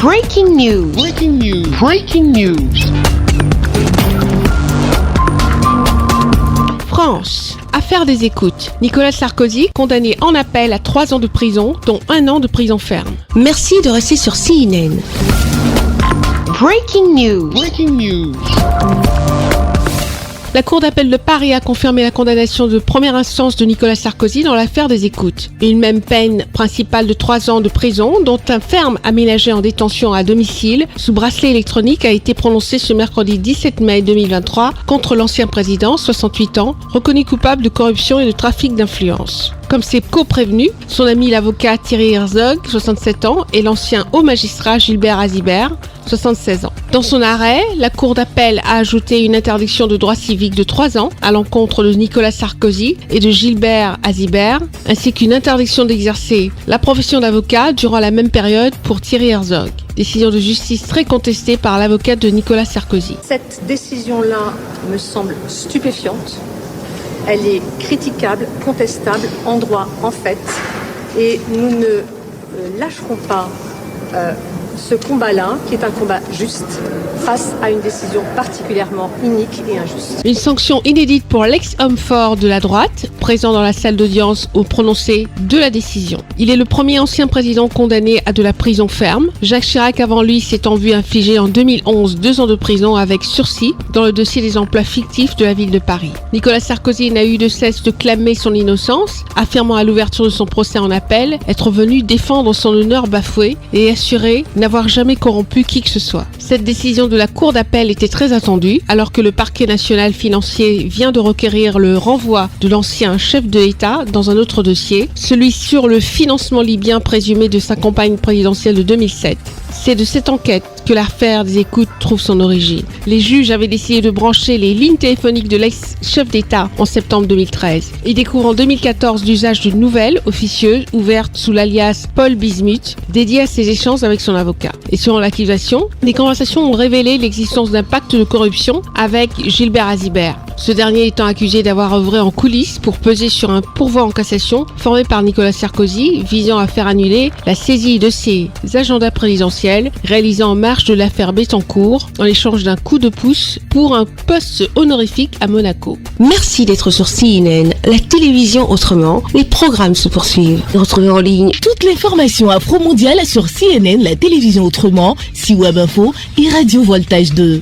Breaking news. Breaking news. Breaking news. France. Affaire des écoutes. Nicolas Sarkozy condamné en appel à 3 ans de prison, dont 1 an de prison ferme. Merci de rester sur CNN. Breaking news. Breaking news. La Cour d'appel de Paris a confirmé la condamnation de première instance de Nicolas Sarkozy dans l'affaire des écoutes. Une même peine principale de 3 ans de prison, dont un ferme aménagé en détention à domicile sous bracelet électronique a été prononcé ce mercredi 17 mai 2023 contre l'ancien président, 68 ans, reconnu coupable de corruption et de trafic d'influence. Comme ses co-prévenus, son ami l'avocat Thierry Herzog, 67 ans, et l'ancien haut magistrat Gilbert Azibert, 76 ans. Dans son arrêt, la Cour d'appel a ajouté une interdiction de droit civique de 3 ans à l'encontre de Nicolas Sarkozy et de Gilbert Azibert, ainsi qu'une interdiction d'exercer la profession d'avocat durant la même période pour Thierry Herzog. Décision de justice très contestée par l'avocat de Nicolas Sarkozy. Cette décision-là me semble stupéfiante. Elle est critiquable, contestable, en droit, en fait. Et nous ne lâcherons pas ce combat-là, qui est un combat juste, face à une décision particulièrement inique et injuste. Une sanction inédite pour l'ex-homme fort de la droite, présent dans la salle d'audience au prononcé de la décision. Il est le premier ancien président condamné à de la prison ferme. Jacques Chirac, avant lui, s'étant vu infliger en 2011 2 ans de prison avec sursis dans le dossier des emplois fictifs de la ville de Paris. Nicolas Sarkozy n'a eu de cesse de clamer son innocence, affirmant à l'ouverture de son procès en appel être venu défendre son honneur bafoué et assurer n'avoir jamais corrompu qui que ce soit. Cette décision de la Cour d'appel était très attendue, alors que le parquet national financier vient de requérir le renvoi de l'ancien chef de l'État dans un autre dossier, celui sur le financement libyen présumé de sa campagne présidentielle de 2007. C'est de cette enquête que l'affaire des écoutes trouve son origine. Les juges avaient décidé de brancher les lignes téléphoniques de l'ex-chef d'État en septembre 2013. Ils découvrent en 2014 l'usage d'une nouvelle officieuse ouverte sous l'alias Paul Bismuth, dédiée à ses échanges avec son avocat. Et selon l'accusation, les conversations ont révélé l'existence d'un pacte de corruption avec Gilbert Azibert. Ce dernier étant accusé d'avoir œuvré en coulisses pour peser sur un pourvoi en cassation formé par Nicolas Sarkozy visant à faire annuler la saisie de ses agendas présidentiels réalisés en marge de l'affaire Bettencourt en échange d'un coup de pouce pour un poste honorifique à Monaco. Merci d'être sur CNN, la télévision autrement. Les programmes se poursuivent. Retrouvez en ligne toutes les formations afro-mondiales sur CNN, la télévision autrement, C-Web Info et Radio Voltage 2.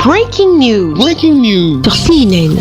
Breaking news. Breaking news. Sur CNN.